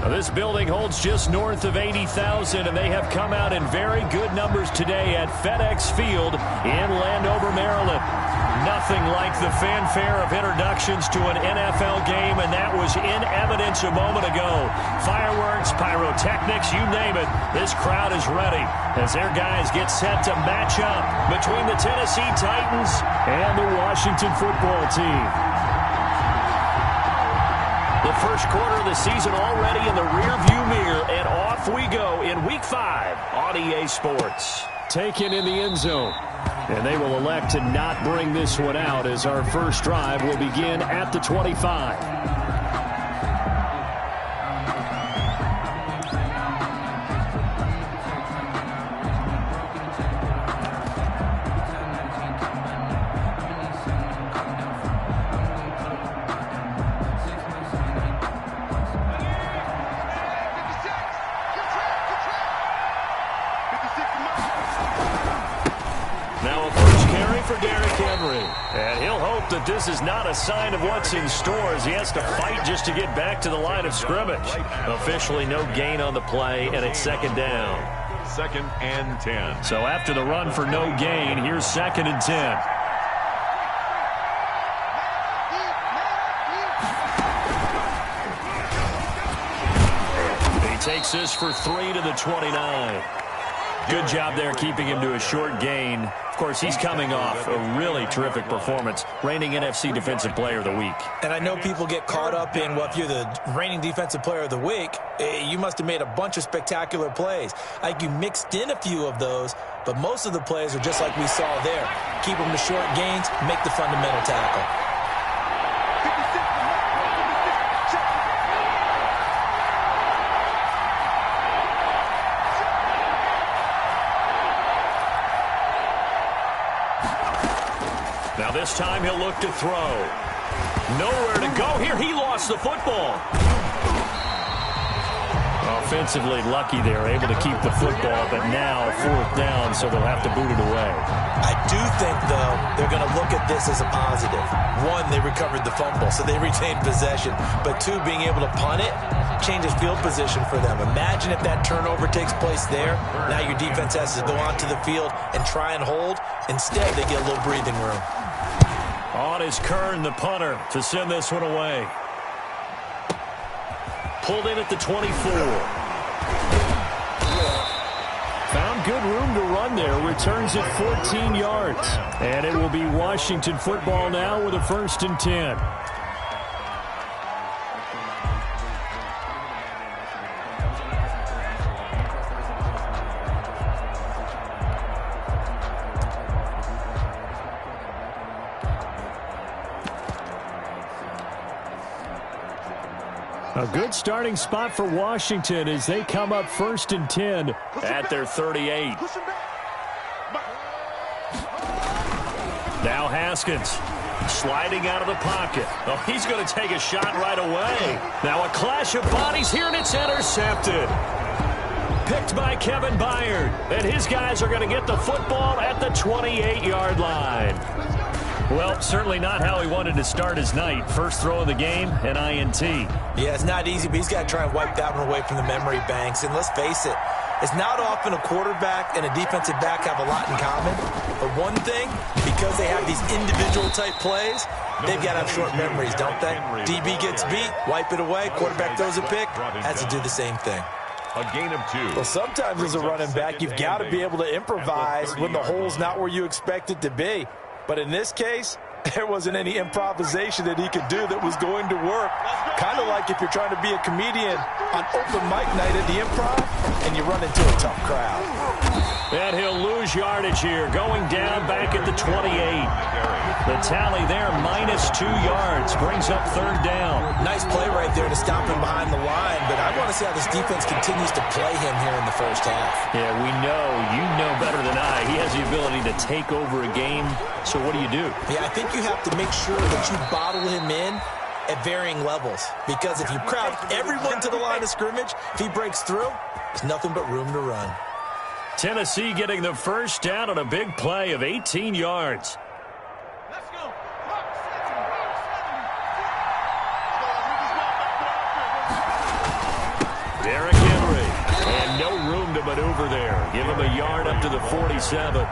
This building holds just north of 80,000, and they have come out in very good numbers today at FedEx Field in Landover, Maryland. Nothing like the fanfare of introductions to an NFL game, and that was in evidence a moment ago. Fireworks, pyrotechnics, you name it. This crowd is ready as their guys get set to match up between the Tennessee Titans and the Washington football team. The first quarter of the season already in the rearview mirror, and off we go in Week 5 on EA Sports. Taken in the end zone. And they will elect to not bring this one out as our first drive will begin at the 25. This is not a sign of what's in store as he has to fight just to get back to the line of scrimmage. Officially no gain on the play, and it's second down. 2nd and 10. So after the run for no gain, here's 2nd and 10. He takes this for 3 to the 29. Good job there keeping him to a short gain. Of course, he's coming off a really terrific performance, reigning NFC Defensive Player of the Week. And I know people get caught up in, well, if you're the reigning Defensive Player of the Week, you must have made a bunch of spectacular plays. Like you mixed in a few of those, but most of the plays are just like we saw there. Keep them to short gains, make the fundamental tackle. Now this time he'll look to throw. Nowhere to go here. He lost the football. Offensively lucky they're able to keep the football, but now 4th down, so they'll have to boot it away. I do think, though, they're going to look at this as a positive. 1, they recovered the fumble, so they retained possession. But 2, being able to punt it changes field position for them. Imagine if that turnover takes place there. Now your defense has to go onto the field and try and hold. Instead, they get a little breathing room. On is Kern, the punter, to send this one away. Pulled in at the 24. Found good room to run there. Returns it 14 yards. And it will be Washington football now with a 1st and 10. A good starting spot for Washington as they come up 1st and 10 at their 38. Now Haskins sliding out of the pocket. Oh, he's going to take a shot right away. Now a clash of bodies here, and it's intercepted. Picked by Kevin Byard. And his guys are going to get the football at the 28-yard line. Well, certainly not how he wanted to start his night. First throw of the game, an INT. Yeah, it's not easy, but he's got to try and wipe that one away from the memory banks. And let's face it, it's not often a quarterback and a defensive back have a lot in common. But one thing, because they have these individual-type plays, they've got to have short memories, don't they? DB gets beat, wipe it away, quarterback throws a pick, has to do the same thing. A gain of 2. Well, sometimes as a running back, you've got to be able to improvise when the hole's not where you expect it to be. But in this case, there wasn't any improvisation that he could do that was going to work. Kind of like if you're trying to be a comedian on open mic night at the Improv and you run into a tough crowd. And he'll lose yardage here, going down back at the 28. The tally there, -2 yards, brings up 3rd down. Nice play right there to stop him behind the line, but I want to see how this defense continues to play him here in the first half. Yeah, we know, you know better than I, he has the ability to take over a game, so what do you do? Yeah, I think you have to make sure that you bottle him in at varying levels, because if you crowd everyone to the line of scrimmage, if he breaks through, there's nothing but room to run. Tennessee getting the first down on a big play of 18 yards. Derrick Henry. And no room to maneuver there. Give him a yard up to the 47.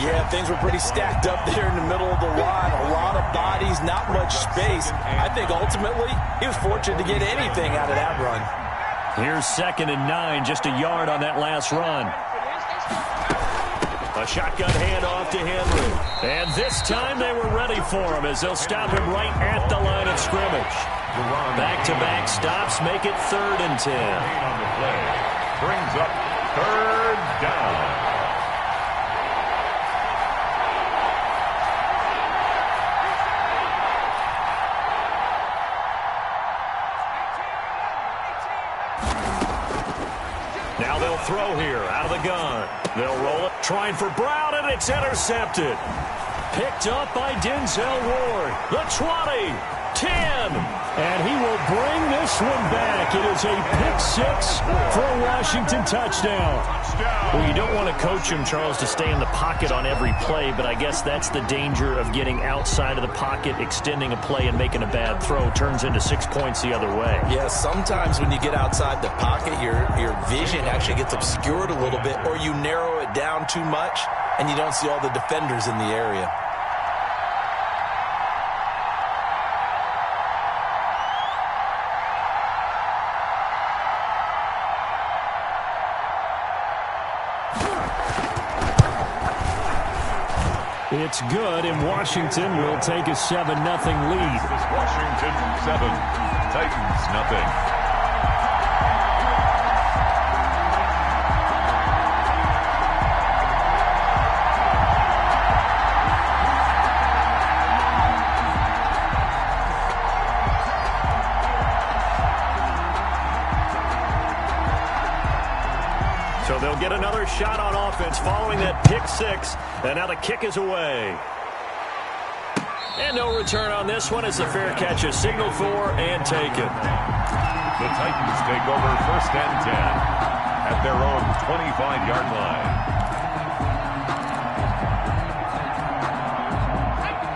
Yeah, things were pretty stacked up there in the middle of the line. A lot of bodies, not much space. I think ultimately he was fortunate to get anything out of that run. Here's 2nd and 9, just a yard on that last run. A shotgun handoff to Henry. And this time they were ready for him as they'll stop him right at the line of scrimmage. Back-to-back stops make it 3rd and 10. On the play brings up 3rd down. Now they'll throw here out of the gun. They'll roll it, trying for Brown, and it's intercepted. Picked up by Denzel Ward. The 20, 10, and he will bring this one back. It is a pick-6 for a Washington touchdown. Well, you don't want to coach him, Charles, to stay in the pocket on every play, but I guess that's the danger of getting outside of the pocket, extending a play, and making a bad throw. Turns into 6 points the other way. Yeah, sometimes when you get outside the pocket, your vision actually gets obscured a little bit, or you narrow it down too much, and you don't see all the defenders in the area. It's good, and Washington will take a 7-0 lead. It's Washington 7, Titans nothing. So they'll get another shot on offense following that pick-6, and now the kick is away. And no return on this one as the fair catch is signaled for and taken. The Titans take over 1st and 10 at their own 25-yard line.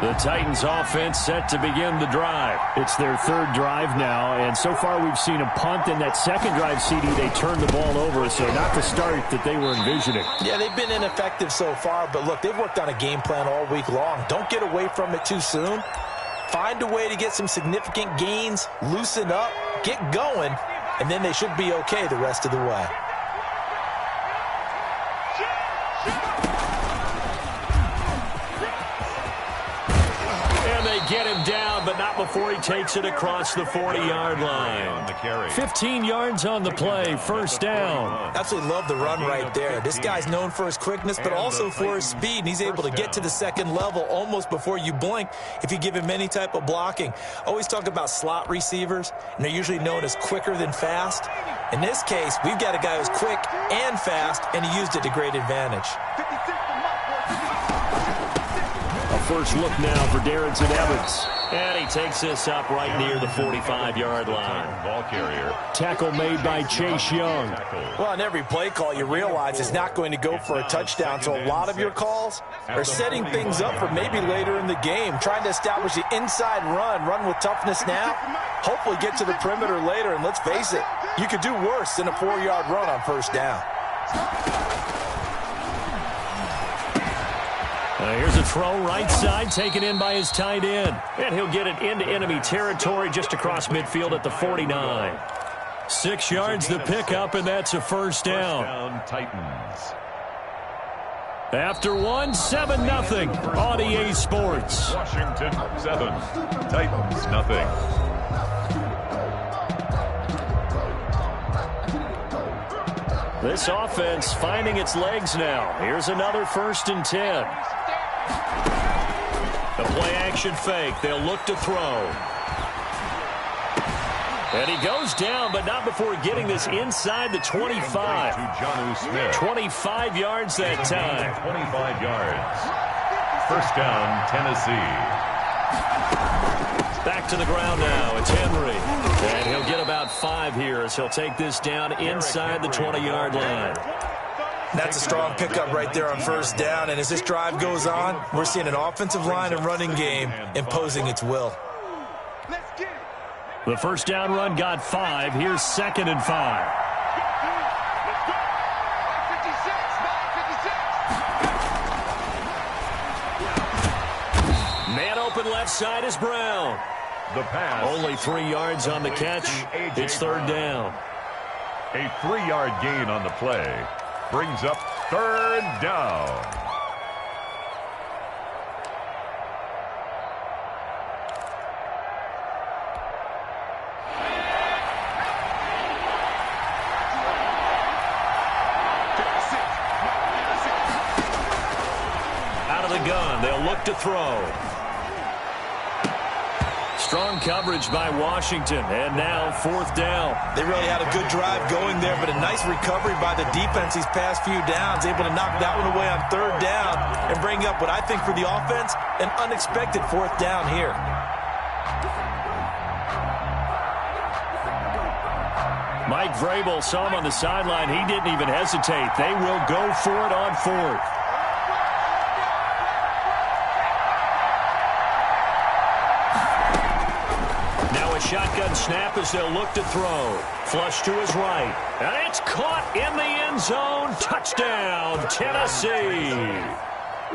The Titans offense set to begin the drive. It's their 3rd drive now, and so far we've seen a punt. In that 2nd drive, CD, they turned the ball over, so not the start that they were envisioning. Yeah, they've been ineffective so far, but look, they've worked on a game plan all week long. Don't get away from it too soon. Find a way to get some significant gains, loosen up, get going, and then they should be okay the rest of the way. Get him down, but not before he takes it across the 40-yard line. 15 yards on the play, 1st down. Absolutely love the run right there. This guy's known for his quickness, but also for his speed, and he's able to get to the 2nd level almost before you blink if you give him any type of blocking. Always talk about slot receivers, and they're usually known as quicker than fast. In this case, we've got a guy who's quick and fast, and he used it to great advantage. First look now for Darrington Evans. And he takes this up right near the 45-yard line. Ball carrier. Tackle made by Chase Young. Well, on every play call, you realize it's not going to go for a touchdown. So a lot of your calls are setting things up for maybe later in the game, trying to establish the inside run with toughness now, hopefully get to the perimeter later. And let's face it, you could do worse than a 4-yard run on 1st down. Here's a throw right side taken in by his tight end. And he'll get it into enemy territory just across midfield at the 49. 6 yards the pickup, and that's a 1st down. Titans. After 7-0 on EA Sports. Washington 7, Titans nothing. This offense finding its legs now. Here's another 1st and 10. The play-action fake. They'll look to throw. And he goes down, but not before getting this inside the 25. To Jonnu Smith. 25 yards that time. 25 yards. 1st down, Tennessee. Back to the ground now. It's Henry. And he'll get about 5 here as he'll take this down inside the 20-yard line. That's a strong pickup right there on 1st down. And as this drive goes on, we're seeing an offensive line and running game imposing its will. The first down run got 5. Here's 2nd and 5. Man open left side is Brown. The pass. Only 3 yards on the catch. It's 3rd down. A 3-yard gain on the play brings up 3rd down. Out of the gun, they'll look to throw. Strong coverage by Washington, and now 4th down. They really had a good drive going there, but a nice recovery by the defense these past few downs, able to knock that one away on 3rd down and bring up what I think for the offense, an unexpected 4th down here. Mike Vrabel saw him on the sideline. He didn't even hesitate. They will go for it on 4th. Shotgun snap as they'll look to throw. Flush to his right. And it's caught in the end zone. Touchdown, Tennessee.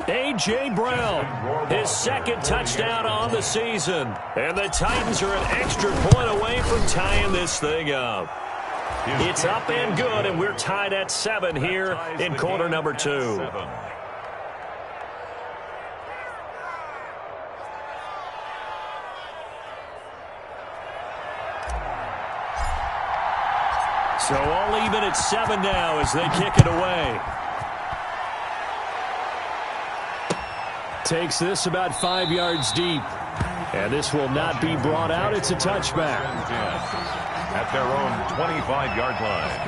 A.J. Brown, his 2nd touchdown on the season. And the Titans are an extra point away from tying this thing up. It's up and good, and we're tied at 7 here in quarter number 2. So all even at 7 now as they kick it away. Takes this about 5 yards deep. And this will not be brought out. It's a touchback. At their own 25-yard line.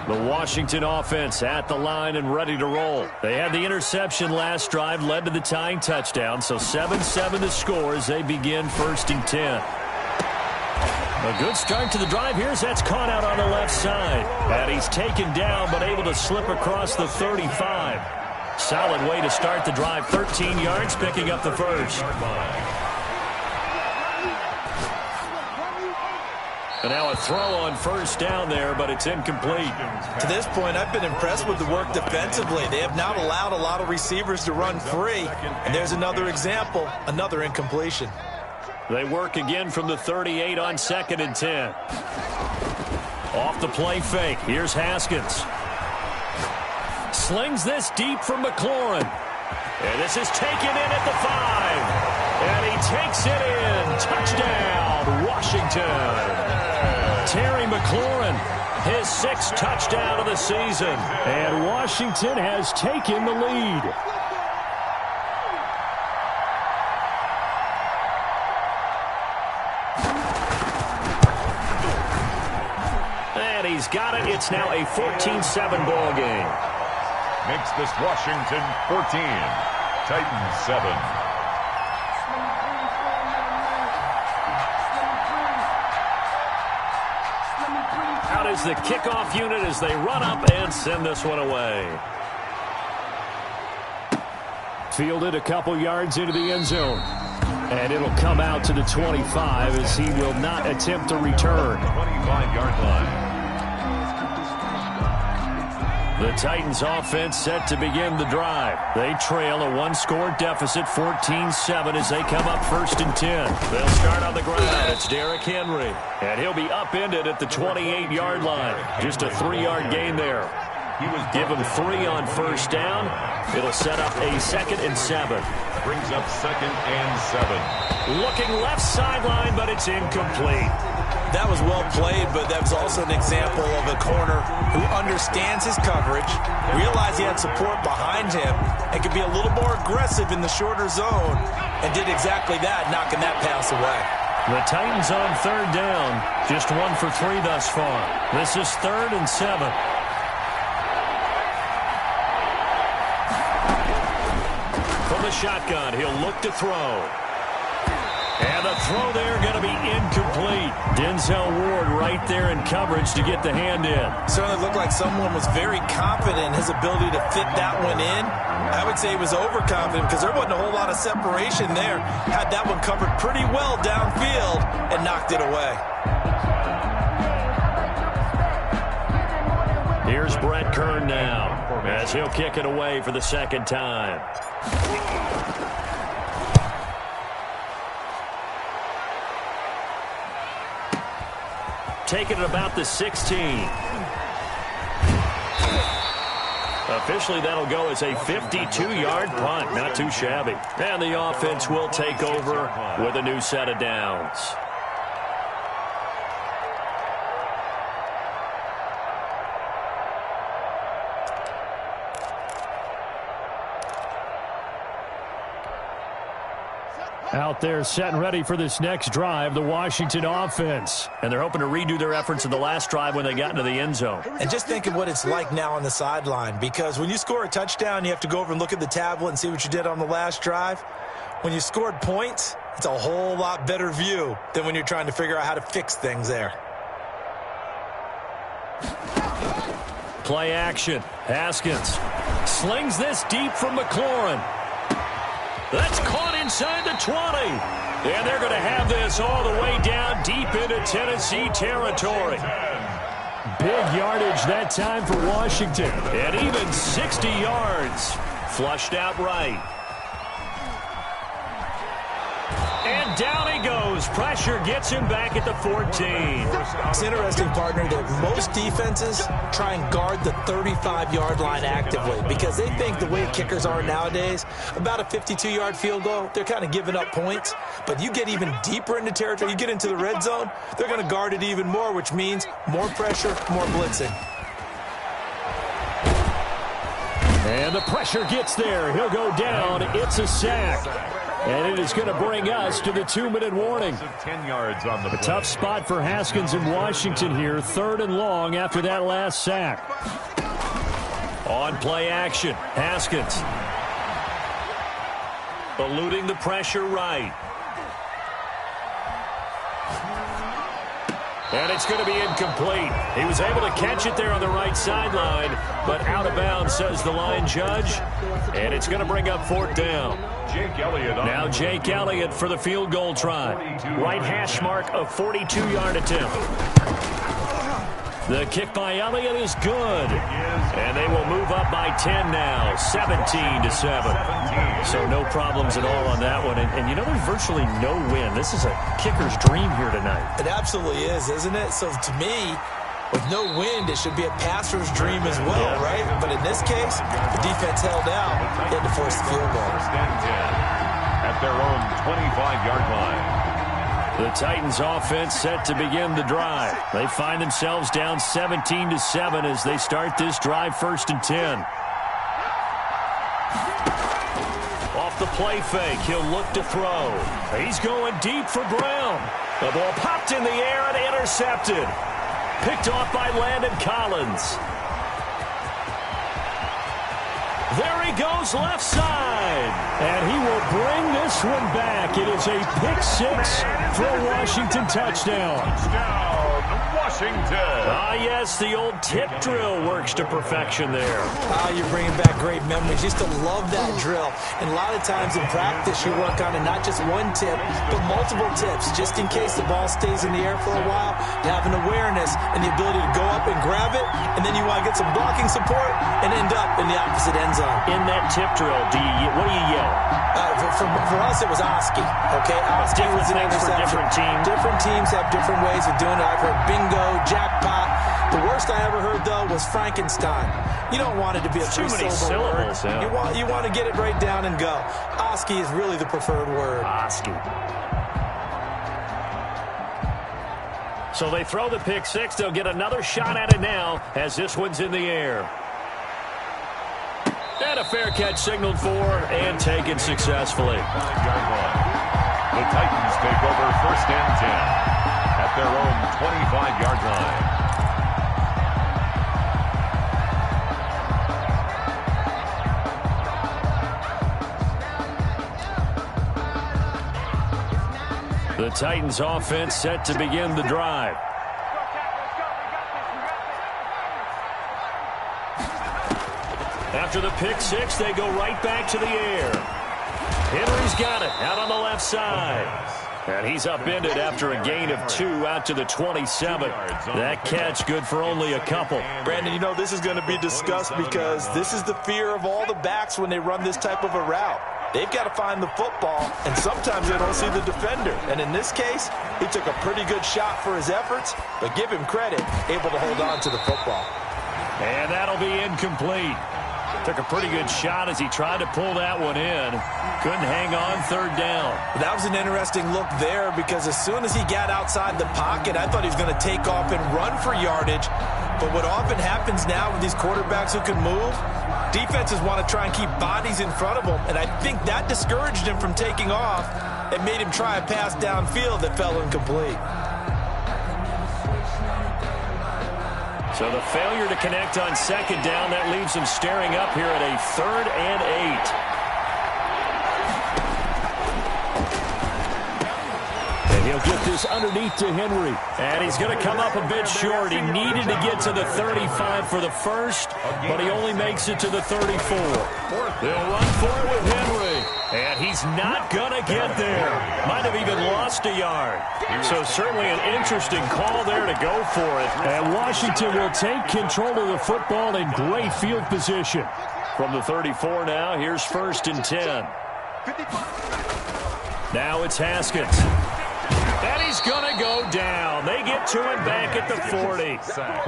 The Washington offense at the line and ready to roll. They had the interception last drive, led to the tying touchdown, so 7-7 to score as they begin 1st and 10. A good start to the drive. Here's that's caught out on the left side. And he's taken down but able to slip across the 35. Solid way to start the drive. 13 yards, picking up the first. And now a throw on 1st down there, but it's incomplete. To this point, I've been impressed with the work defensively. They have not allowed a lot of receivers to run free. And there's another example, another incompletion. They work again from the 38 on 2nd and 10. Off the play fake. Here's Haskins. Slings this deep from McLaurin. And this is taken in at the 5. And he takes it in. Touchdown, Washington. Terry McLaurin, his 6th touchdown of the season. And Washington has taken the lead. And he's got it. It's now a 14-7 ball game. Makes this Washington 14, Titans 7. Out is the kickoff unit as they run up and send this one away. Fielded a couple yards into the end zone. And it'll come out to the 25 as he will not attempt to return. 25-yard line. The Titans offense set to begin the drive. They trail a 1-score deficit, 14-7 as they come up 1st and 10. They'll start on the ground. It's Derrick Henry. And he'll be upended at the 28-yard line. Just a 3-yard gain there. Give him 3 on 1st down. It'll set up a 2nd and 7. Brings up 2nd and 7. Looking left sideline, but it's incomplete. That was well played, but that was also an example of a corner who understands his coverage, realized he had support behind him, and could be a little more aggressive in the shorter zone, and did exactly that, knocking that pass away. The Titans on third down. Just 1 for 3 thus far. This is 3rd and 7. From the shotgun, he'll look to throw. And the throw there going to be incomplete. Denzel Ward right there in coverage to get the hand in. Certainly looked like someone was very confident in his ability to fit that one in. I would say he was overconfident because there wasn't a whole lot of separation there. Had that one covered pretty well downfield and knocked it away. Here's Brett Kern now as he'll kick it away for the second time. Taking it about the 16. Officially, that'll go as a 52-yard punt. Not too shabby. And the offense will take over with a new set of downs. Out there set and ready for this next drive, the Washington offense. And they're hoping to redo their efforts in the last drive when they got into the end zone. And just think of what it's like now on the sideline, because when you score a touchdown, you have to go over and look at the tablet and see what you did on the last drive. When you scored points, it's a whole lot better view than when you're trying to figure out how to fix things there. Play action. Haskins slings this deep from McLaurin. That's caught inside the 20. And they're going to have this all the way down deep into Tennessee territory. Big yardage that time for Washington. And even 60 yards. Flushed out right. And down he goes. Pressure gets him back at the 14. It's interesting, partner, that most defenses try and guard the 35-yard line actively because they think the way kickers are nowadays, about a 52-yard field goal, they're kind of giving up points. But you get even deeper into territory, you get into the red zone, they're going to guard it even more, which means more pressure, more blitzing. And the pressure gets there. He'll go down. It's a sack. And it is going to bring us to the 2-minute warning. 10 yards on the play. A tough spot for Haskins in Washington here. 3rd and long after that last sack. On play action, Haskins. Eluding the pressure right. And it's going to be incomplete. He was able to catch it there on the right sideline, but out of bounds, says the line judge. And it's going to bring up 4th down. Jake Elliott. Now Jake Elliott for the field goal try. Right hash mark of 42-yard attempt. The kick by Elliott is good. And they will move up by 10 now, 17-7. So no problems at all on that one. And you know, there's virtually no win. This is a kicker's dream here tonight. It absolutely is, isn't it? So to me, with no wind, it should be a passer's dream as well, right? But in this case, the defense held out. They had to force the field goal. 1st and 10 at their own 25-yard line. The Titans offense set to begin the drive. They find themselves down 17-7 as they start this drive 1st and 10. Off the play fake, he'll look to throw. He's going deep for Brown. The ball popped in the air and intercepted. Picked off by Landon Collins. There he goes left side. And he will bring this one back. It is a pick 6 for a Washington touchdown. Washington. Ah, yes, the old tip drill works to perfection there. Ah, you're bringing back great memories. Used to love that drill. And a lot of times in practice, you work on it, not just one tip, but multiple tips, just in case the ball stays in the air for a while. You have an awareness and the ability to go up and grab it, and then you want to get some blocking support and end up in the opposite end zone. In that tip drill, what do you yell? For us, it was Oski. Okay, Oski was an interception. Different teams. Different teams have different ways of doing it. I've heard bingo, jackpot. The worst I ever heard, though, was Frankenstein. You don't want it to be a three-syllable word. Yeah. You want to get it right down and go. Oski is really the preferred word. Oski. So they throw the pick 6. They'll get another shot at it now as this one's in the air. And a fair catch signaled for and taken successfully. The Titans take over 1st and 10 at their own 25-yard line. The Titans offense set to begin the drive. After the pick six, they go right back to the air. Henry's got it out on the left side. And he's upended after a gain of 2 out to the 27. That catch good for only a couple. Brandon, you know this is going to be discussed because this is the fear of all the backs when they run this type of a route. They've got to find the football, and sometimes they don't see the defender. And in this case, he took a pretty good shot for his efforts, but give him credit, able to hold on to the football. And that'll be incomplete. Took a pretty good shot as he tried to pull that one in. Couldn't hang on 3rd down. That was an interesting look there because as soon as he got outside the pocket, I thought he was going to take off and run for yardage. But what often happens now with these quarterbacks who can move, defenses want to try and keep bodies in front of them, and I think that discouraged him from taking off and made him try a pass downfield that fell incomplete. So the failure to connect on 2nd down, that leaves him staring up here at a 3rd and 8. And he'll get this underneath to Henry. And he's going to come up a bit short. He needed to get to the 35 for the first, but he only makes it to the 34. They'll run for it with Henry. And he's not going to get there. Might have even lost a yard. So certainly an interesting call there to go for it. And Washington will take control of the football in great field position. From the 34 now, here's 1st and 10. Now it's Haskins. And he's going to go down. They get to him back at the 40.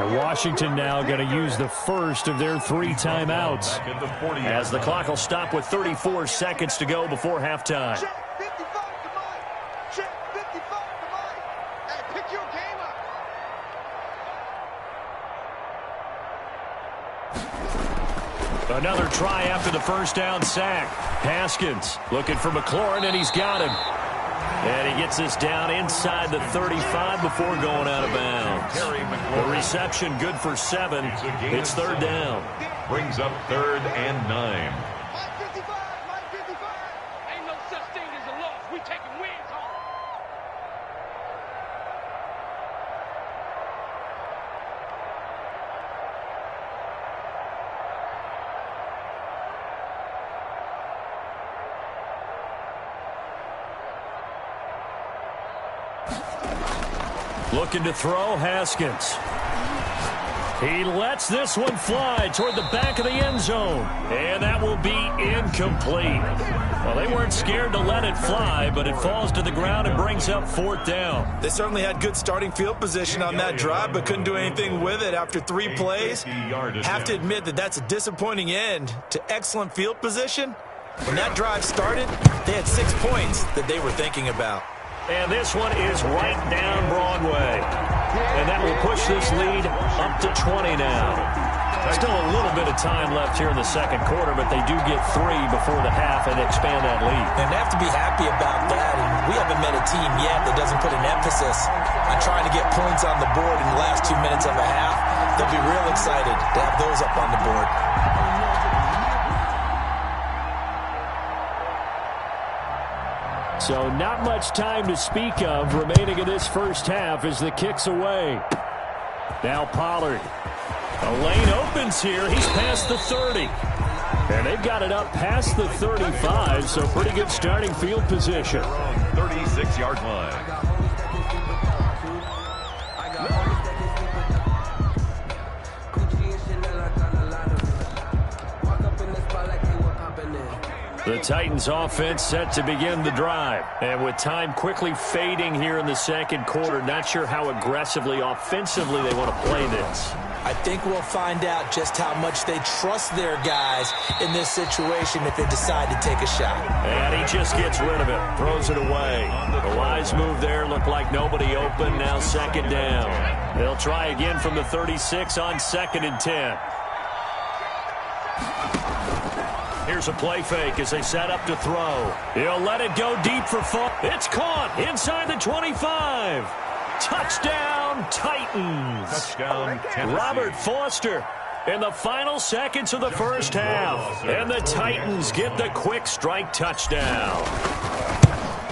And Washington now going to use the first of their 3 timeouts, as the clock will stop with 34 seconds to go before halftime. Another try after the 1st down sack. Haskins looking for McLaurin, and he's got him. And he gets this down inside the 35 before going out of bounds. The reception good for 7. It's 3rd down. Brings up 3rd and 9. Ain't no such thing as a loss. We taking wins home. Looking to throw, Haskins. He lets this one fly toward the back of the end zone. And that will be incomplete. Well, they weren't scared to let it fly, but it falls to the ground and brings up 4th down. They certainly had good starting field position on that drive, but couldn't do anything with it after 3 plays. Have to admit that that's a disappointing end to excellent field position. When that drive started, they had 6 points that they were thinking about. And this one is right down Broadway. And that will push this lead up to 20 now. Still a little bit of time left here in the 2nd quarter, but they do get 3 before the half and expand that lead. And they have to be happy about that. And we haven't met a team yet that doesn't put an emphasis on trying to get points on the board in the last 2 minutes of a half. They'll be real excited to have those up on the board. So not much time to speak of remaining in this first half as the kick's away. Now Pollard. A lane opens here. He's past the 30. And they've got it up past the 35, so pretty good starting field position. 36-yard line. The Titans offense set to begin the drive. And with time quickly fading here in the 2nd quarter, not sure how aggressively, offensively they want to play this. I think we'll find out just how much they trust their guys in this situation if they decide to take a shot. And he just gets rid of it, throws it away. A wise move there, looked like nobody open, now 2nd down. They'll try again from the 36 on 2nd and 10. Here's a play fake as they set up to throw. He'll let it go deep for fun. It's caught inside the 25. Touchdown, Titans. Touchdown, Tennessee. Robert Foster in the final seconds of the first half. And the Titans get the quick strike touchdown.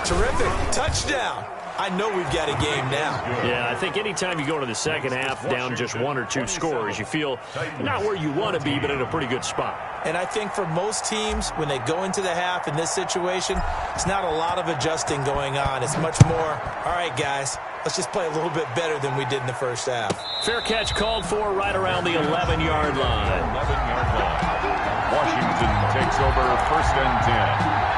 Terrific. Touchdown. I know we've got a game now. Yeah, I think anytime you go to the second half down just 1 or 2 scores, you feel not where you want to be, but in a pretty good spot. And I think for most teams, when they go into the half in this situation, it's not a lot of adjusting going on. It's much more, all right, guys, let's just play a little bit better than we did in the first half. Fair catch called for right around the 11-yard line. 11-yard line. Washington takes over first and 10.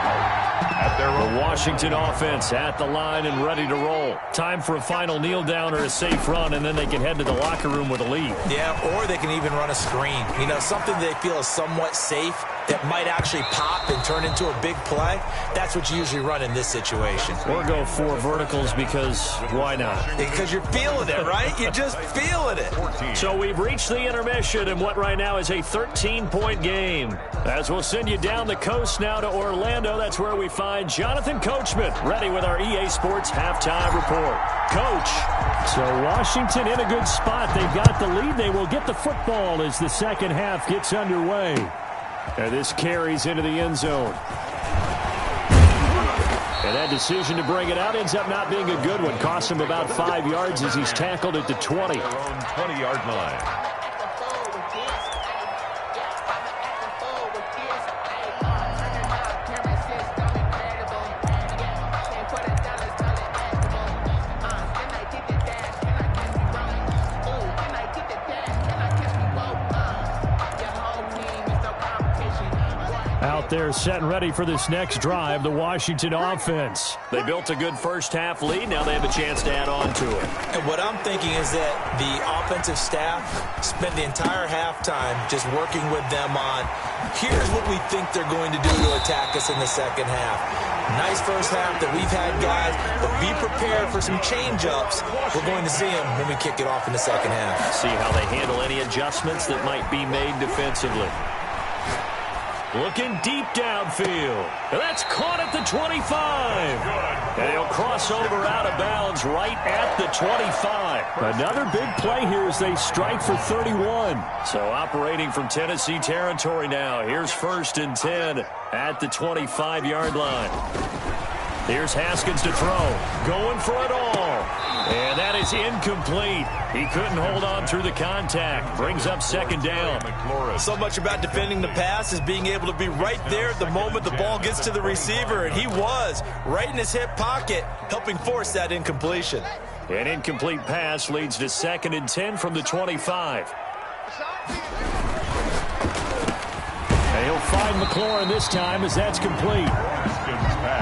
The Washington offense at the line and ready to roll. Time for a final kneel down or a safe run, and then they can head to the locker room with a lead. Yeah, or they can even run a screen. You know, something they feel is somewhat safe that might actually pop and turn into a big play. That's what you usually run in this situation. Or go 4 verticals because why not? Because you're feeling it, right? You're just feeling it. So we've reached the intermission in what right now is a 13-point game. As we'll send you down the coast now to Orlando, that's where we find Jonathan Coachman ready with our EA Sports halftime report. Coach. So Washington in a good spot. They've got the lead. They will get the football as the second half gets underway. And this carries into the end zone. And that decision to bring it out ends up not being a good one. Cost him about 5 yards as he's tackled at the 20. Their own 20-yard line. Out there set and ready for this next drive, the Washington offense. They built a good first half lead. Now they have a chance to add on to it. And what I'm thinking is that the offensive staff spent the entire halftime just working with them on, here's what we think they're going to do to attack us in the second half. Nice first half that we've had, guys, but be prepared for some change-ups. We're going to see them when we kick it off in the second half. See how they handle any adjustments that might be made defensively. Looking deep downfield. That's caught at the 25. And he'll cross over out of bounds right at the 25. Another big play here as they strike for 31. So operating from Tennessee territory now. Here's first and 10 at the 25-yard line. Here's Haskins to throw. Going for it all. And that is incomplete. He couldn't hold on through the contact. Brings up second down. So much about defending the pass is being able to be right there at the moment the ball gets to the receiver. And he was right in his hip pocket, helping force that incompletion. An incomplete pass leads to second and 10 from the 25. And he'll find McLaurin this time as that's complete.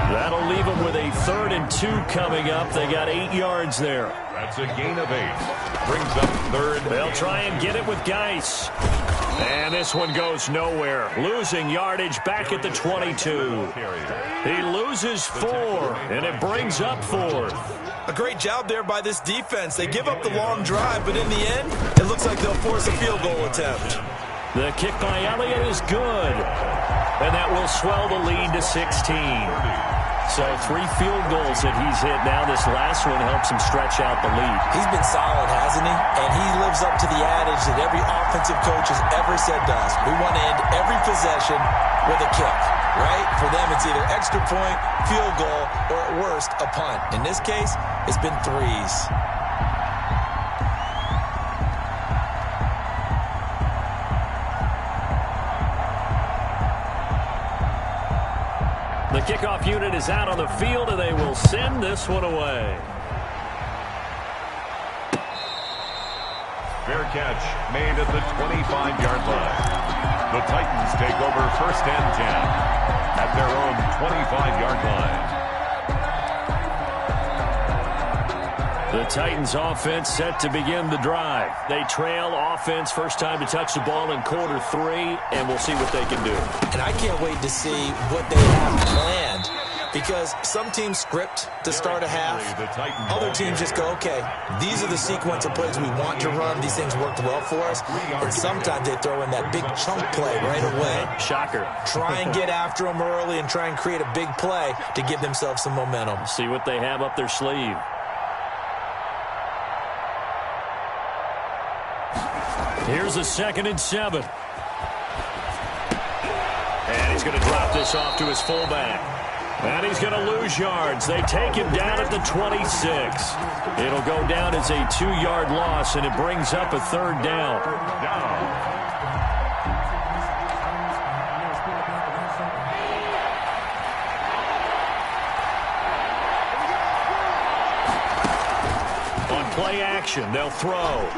That'll leave them with a 3rd and 2 coming up. They got 8 yards there. That's a gain of 8. Brings up 3rd. They'll try and get it with Geis. And this one goes nowhere. Losing yardage back at the 22. He loses 4, and it brings up 4th. A great job there by this defense. They give up the long drive, but in the end, it looks like they'll force a field goal attempt. The kick by Elliott is good. And that will swell the lead to 16. So 3 field goals that he's hit now. This last one helps him stretch out the lead. He's been solid, hasn't he? And he lives up to the adage that every offensive coach has ever said to us. We want to end every possession with a kick, right? For them, it's either extra point, field goal, or at worst, a punt. In this case, it's been 3s. The kickoff unit is out on the field, and they will send this one away. Fair catch made at the 25-yard line. The Titans take over first and 10 at their own 25-yard line. The Titans offense set to begin the drive. They trail offense, first time to touch the ball in quarter 3, and we'll see what they can do. And I can't wait to see what they have planned Because some teams script to start a half. Other teams just go, okay, these are the sequence of plays we want to run. These things worked well for us. And sometimes they throw in that big chunk play right away. Shocker. Try and get after them early and try and create a big play to give themselves some momentum. See what they have up their sleeve. Here's a 2nd and 7. And he's going to drop this off to his fullback. And he's going to lose yards. They take him down at the 26. It'll go down as a 2-yard loss, and it brings up a 3rd down. On play action, they'll throw.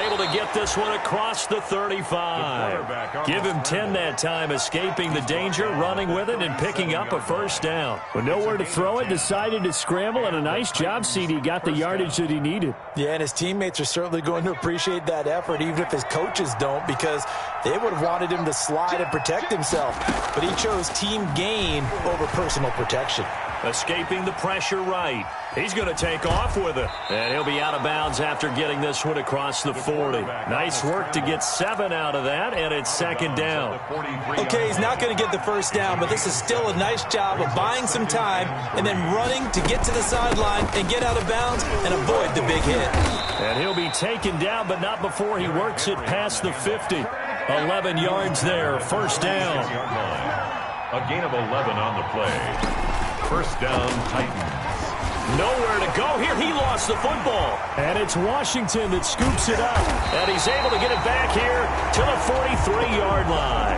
To get this one across the 35. Give him 10 that time, escaping the danger, running with it, and picking up a 1st down. With nowhere to throw it, decided to scramble, and a nice job, CD. Got the yardage that he needed. Yeah, and his teammates are certainly going to appreciate that effort, even if his coaches don't, because they would have wanted him to slide and protect himself. But he chose team gain over personal protection. Escaping the pressure right. He's going to take off with it. And he'll be out of bounds after getting this one across the 40. Nice work to get 7 out of that, and it's 2nd down. Okay, he's not going to get the 1st down, but this is still a nice job of buying some time and then running to get to the sideline and get out of bounds and avoid the big hit. And he'll be taken down, but not before he works it past the 50. 11 yards there, 1st down. A gain of 11 on the play. 1st down, Titans. Nowhere to go here. He lost the football. And it's Washington that scoops it up. And he's able to get it back here to the 43-yard line.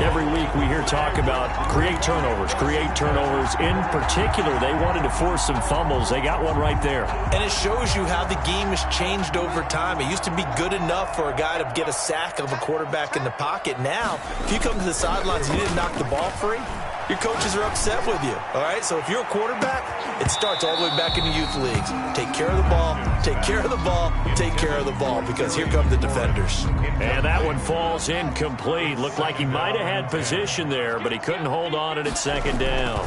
Every week we hear talk about create turnovers. In particular, they wanted to force some fumbles. They got one right there. And it shows you how the game has changed over time. It used to be good enough for a guy to get a sack of a quarterback in the pocket. Now, if you come to the sidelines and you didn't knock the ball free, your coaches are upset with you, all right? So if you're a quarterback, it starts all the way back in the youth leagues. Take care of the ball, take care of the ball, take care of the ball, because here come the defenders. And that one falls incomplete. Looked like he might have had position there, but he couldn't hold on it at 2nd down.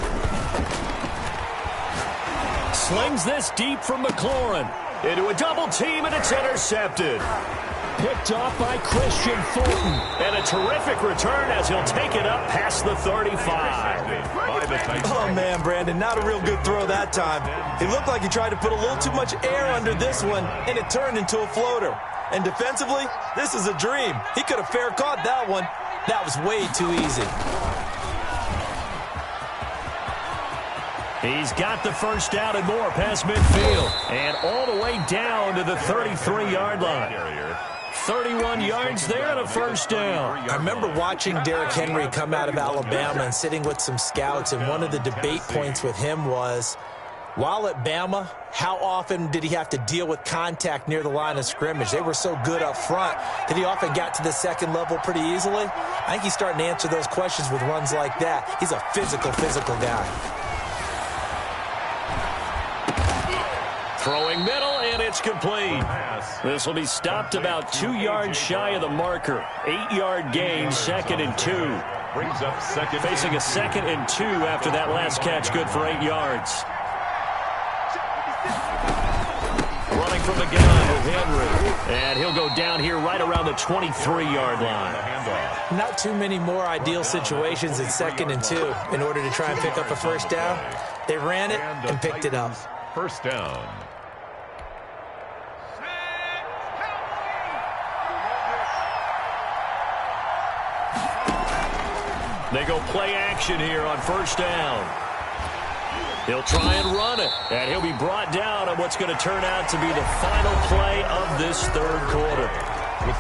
Slings this deep from McLaurin. Into a double team, and it's intercepted. Picked off by Christian Fulton. And a terrific return as he'll take it up past the 35. Oh, man, Brandon, not a real good throw that time. It looked like he tried to put a little too much air under this one, and it turned into a floater. And defensively, this is a dream. He could have fair caught that one. That was way too easy. He's got the 1st down and more past midfield. And all the way down to the 33-yard line. 31 yards there and a 1st down. I remember watching Derrick Henry come out of Alabama and sitting with some scouts, and one of the debate points with him was, while at Bama, how often did he have to deal with contact near the line of scrimmage? They were so good up front that he often got to the 2nd level pretty easily. I think he's starting to answer those questions with runs like that. He's a physical guy. Throwing middle, and it's complete. This will be stopped about 2 yards shy of the marker. 8-yard gain, 2nd and 2. Brings up 2nd. Facing a 2nd and 2 after that last catch, good for 8 yards. Running from the gun with Henry. And he'll go down here right around the 23-yard line. Not too many more ideal situations at 2nd and 2 in order to try and pick up a 1st down. They ran it and picked it up. 1st down. They go play action here on 1st down. He'll try and run it, and he'll be brought down on what's going to turn out to be the final play of this 3rd quarter.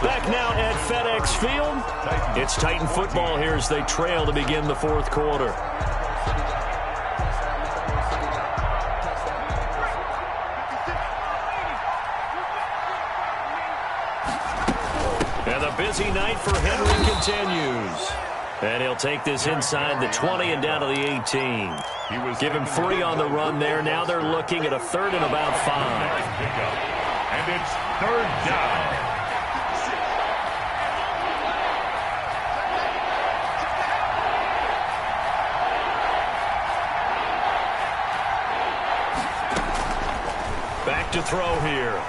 Back now at FedEx Field, it's Titan football here as they trail to begin the 4th quarter. And the busy night for Henry continues. And he'll take this inside the 20 and down to the 18. Give him 3 on the run there. Now they're looking at a 3rd and about 5. And it's 3rd down. to throw here.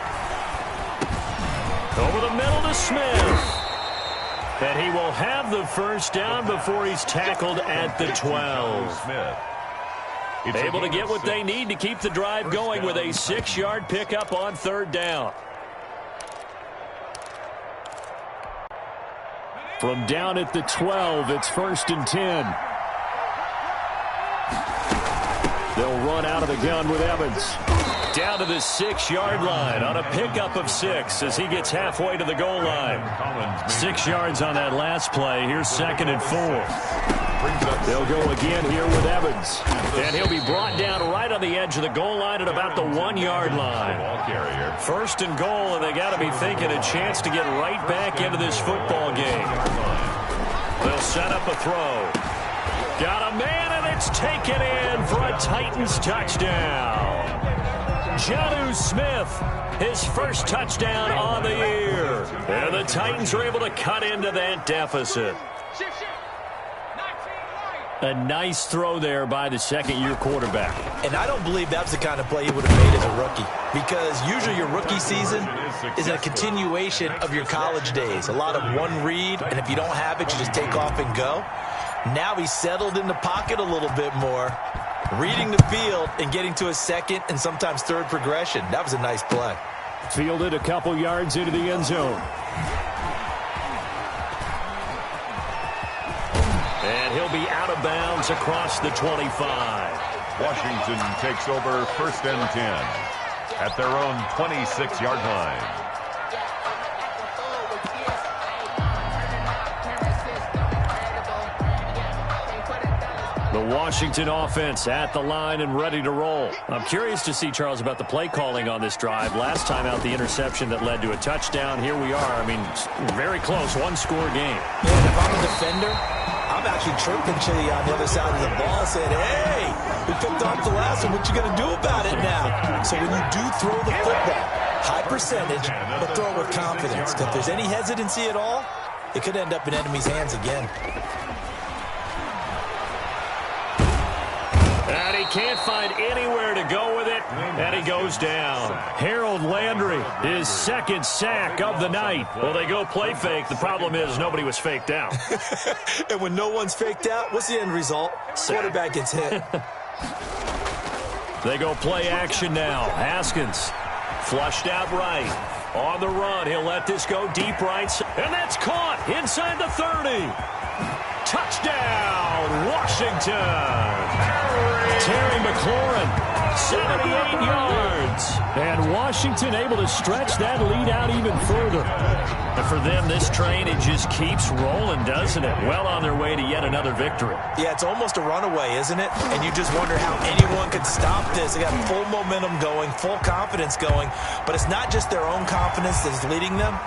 Over the middle to Smith. And he will have the first down before he's tackled at the 12. Able to get what they need to keep the drive going with a 6-yard pickup on third down. From down at the 12, it's 1st and 10. They'll run out of the gun with Evans. Down to the 6-yard line on a pickup of 6 as he gets halfway to the goal line. 6 yards on that last play. Here's 2nd and 4. They'll go again here with Evans. And he'll be brought down right on the edge of the goal line at about the 1-yard line. 1st and goal, and they got to be thinking a chance to get right back into this football game. They'll set up a throw. Got a man, and it's taken in for a Titans touchdown. Jonnu Smith, his first touchdown on the year. And the Titans are able to cut into that deficit. A nice throw there by the second-year quarterback. And I don't believe that's the kind of play he would have made as a rookie, because usually your rookie season is a continuation of your college days. A lot of one read, and if you don't have it, you just take off and go. Now he's settled in the pocket a little bit more, reading the field and getting to a second and sometimes third progression. That was a nice play. Fielded a couple yards into the end zone. And he'll be out of bounds across the 25. Washington takes over 1st and 10 at their own 26-yard line. The Washington offense at the line and ready to roll. I'm curious to see, Charles, about the play calling on this drive. Last time out, the interception that led to a touchdown. Here we are. I mean, very close, one-score game. Yeah, and if I'm a defender, I'm actually chirping Chili on the other side of the ball, saying, hey, we picked off the last one. What you going to do about it now? So when you do throw the football, high percentage, but throw it with confidence. If there's any hesitancy at all, it could end up in enemy's hands again. And he can't find anywhere to go with it, and he goes down. Harold Landry, his second sack of the night. Well, they go play fake. The problem is nobody was faked out. And when no one's faked out, what's the end result? Quarterback gets hit. They go play action now. Haskins flushed out right. On the run, he'll let this go deep right. And that's caught inside the 30. Touchdown, Washington. Terry McLaurin, 78 yards. And Washington able to stretch that lead out even further. And for them, this train, it just keeps rolling, doesn't it? Well on their way to yet another victory. Yeah, it's almost a runaway, isn't it? And you just wonder how anyone could stop this. They got full momentum going, full confidence going. But it's not just their own confidence that's leading them.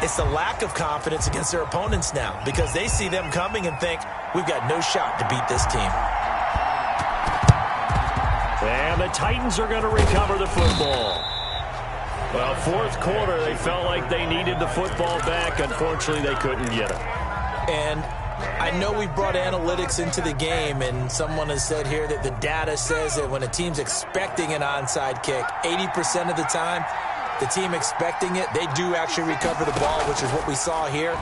It's the lack of confidence against their opponents now, because they see them coming and think, we've got no shot to beat this team. And the Titans are going to recover the football. Well, fourth quarter, they felt like they needed the football back. Unfortunately, they couldn't get it. And I know we brought analytics into the game, and someone has said here that the data says that when a team's expecting an onside kick, 80% of the time, the team expecting it, they do actually recover the ball, which is what we saw here.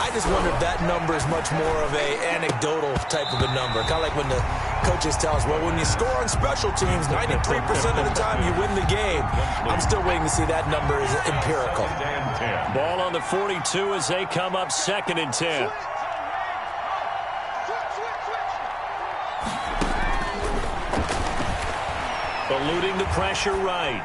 I just wonder if that number is much more of a anecdotal type of a number. Kind of like when the coaches tell us, well, when you score on special teams, 93% of the time you win the game. I'm still waiting to see that number is empirical. Ball on the 42 as they come up 2nd and 10. Eluding the pressure right.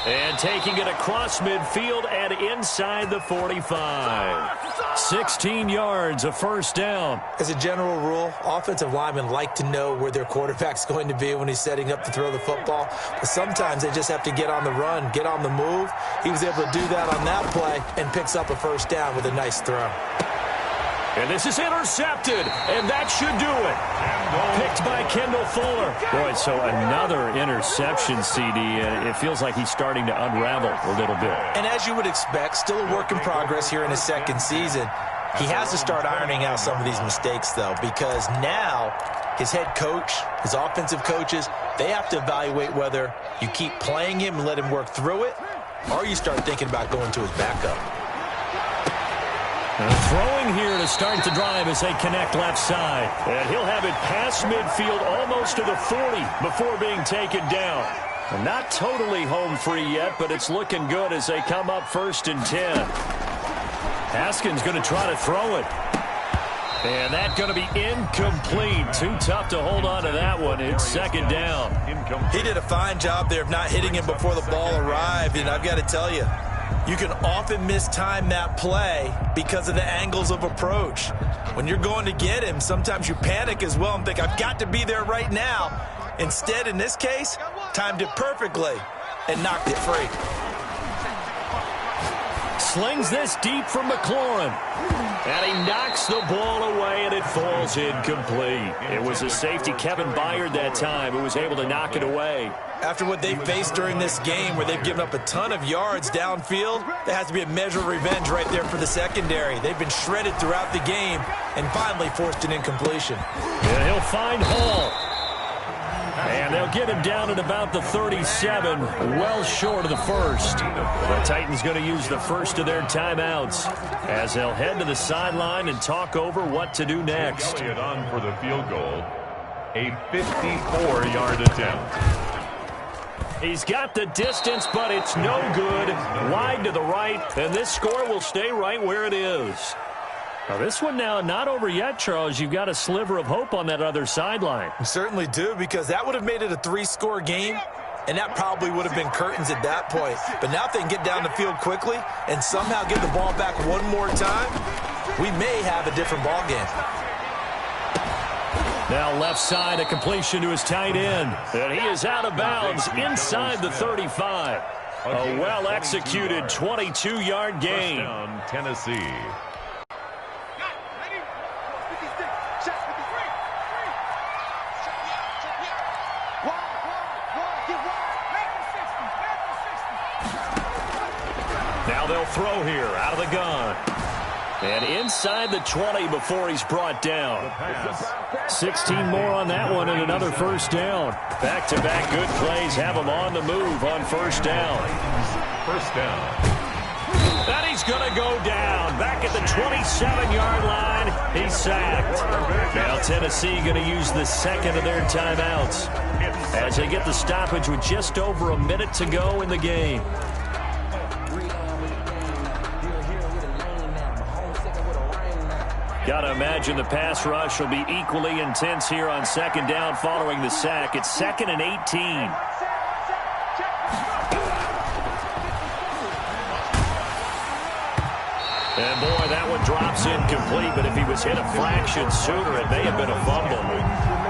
And taking it across midfield and inside the 45. 16 yards, a first down. As a general rule, offensive linemen like to know where their quarterback's going to be when he's setting up to throw the football. But sometimes they just have to get on the run, get on the move. He was able to do that on that play and picks up a first down with a nice throw. And this is intercepted, and that should do it. Picked by Kendall Fuller. Boy, so another interception, CD. It feels like he's starting to unravel a little bit. And as you would expect, still a work in progress here in his second season. He has to start ironing out some of these mistakes, though, because now his head coach, his offensive coaches, they have to evaluate whether you keep playing him and let him work through it, or you start thinking about going to his backup. Throwing here to start the drive as they connect left side. And he'll have it past midfield almost to the 40 before being taken down. Not totally home free yet, but it's looking good as they come up 1st and 10. Haskins going to try to throw it. And that's going to be incomplete. Too tough to hold on to that one. It's 2nd down. He did a fine job there of not hitting him before the ball arrived, and I've got to tell you, you can often mistime that play because of the angles of approach. When you're going to get him, sometimes you panic as well and think, I've got to be there right now. Instead, in this case, timed it perfectly and knocked it free. Slings this deep from McLaurin. And he knocks the ball away, and it falls incomplete. It was a safety, Kevin Byard, that time, who was able to knock it away. After what they faced during this game where they've given up a ton of yards downfield, there has to be a measure of revenge right there for the secondary. They've been shredded throughout the game and finally forced an incompletion. And he'll find Hall. And they'll get him down at about the 37, well short of the 1st. The Titans going to use the first of their timeouts as they'll head to the sideline and talk over what to do next. Elliott on for the field goal. A 54-yard attempt. He's got the distance, but it's no good. Wide to the right, and this score will stay right where it is. Now, this one now not over yet, Charles. You've got a sliver of hope on that other sideline. You certainly do, because that would have made it a 3-score game, and that probably would have been curtains at that point. But now if they can get down the field quickly and somehow get the ball back one more time, we may have a different ball game. Now left side, a completion to his tight end. And he is out of bounds inside the 35. A well-executed 22-yard gain. Down, Tennessee. Now they'll throw here out of the gun. And inside the 20 before he's brought down. 16 more on that one and another 1st down. Back-to-back good plays have him on the move on 1st down. 1st down. And he's going to go down. Back at the 27-yard line, he's sacked. Now Tennessee going to use the 2nd of their timeouts as they get the stoppage with just over a minute to go in the game. Got to imagine the pass rush will be equally intense here on 2nd down following the sack. It's 2nd and 18. And boy, that one drops incomplete, but if he was hit a fraction sooner, it may have been a fumble.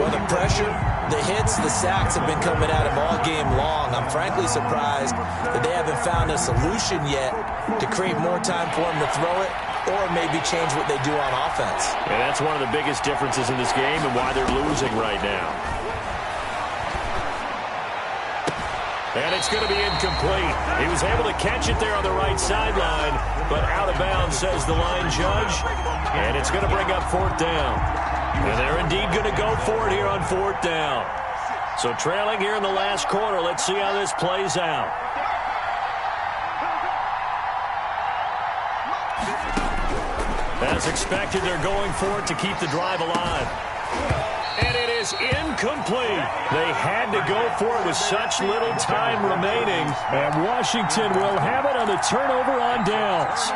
Well, the pressure, the hits, the sacks have been coming at him all game long. I'm frankly surprised that they haven't found a solution yet to create more time for him to throw it, or maybe change what they do on offense. And that's one of the biggest differences in this game and why they're losing right now. And it's going to be incomplete. He was able to catch it there on the right sideline, but out of bounds, says the line judge. And it's going to bring up 4th down. And they're indeed going to go for it here on 4th down. So trailing here in the last quarter, let's see how this plays out. As expected, they're going for it to keep the drive alive. And it is incomplete. They had to go for it with such little time remaining. And Washington will have it on the turnover on downs.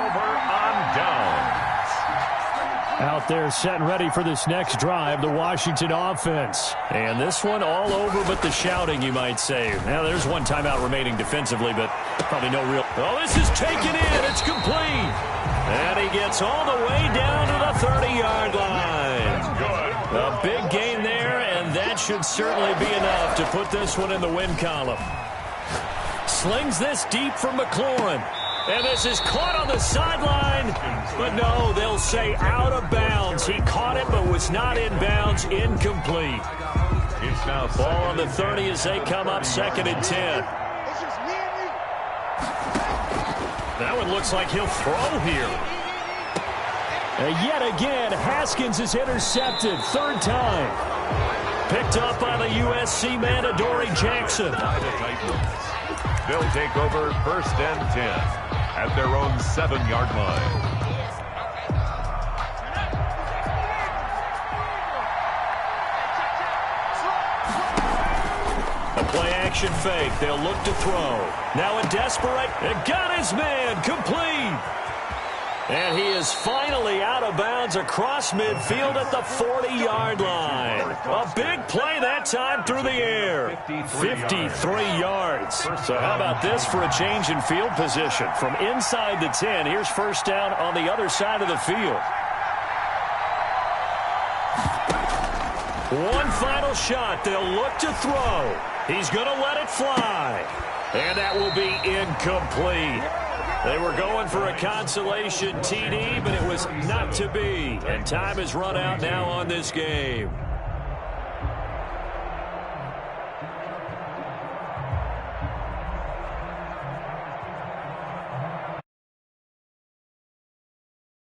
Out there set and ready for this next drive, the Washington offense. And this one all over but the shouting, you might say. Now, there's one timeout remaining defensively, but probably no real... Oh, this is taken in. It's complete. And he gets all the way down to the 30-yard line. A big gain there, and that should certainly be enough to put this one in the win column. Slings this deep from McLaurin. And this is caught on the sideline. But no, they'll say out of bounds. He caught it but was not in bounds. Incomplete. It's now ball on the 30 as they come up 2nd and 10. That one looks like he'll throw here. And yet again, Haskins is intercepted. Third time. Picked up by the USC man, Adoree Jackson. They'll take over first and 10 at their own 7-yard line. A play-action fake. They'll look to throw. Now a desperate. It got his man. Complete. And he is finally out of bounds across midfield at the 40-yard line. A big play that time through the air. 53 yards. So how about this for a change in field position? From inside the 10, here's first down on the other side of the field. One final shot. They'll look to throw. He's going to let it fly. And that will be incomplete. They were going for a consolation TD, but it was not to be. And time has run out now on this game.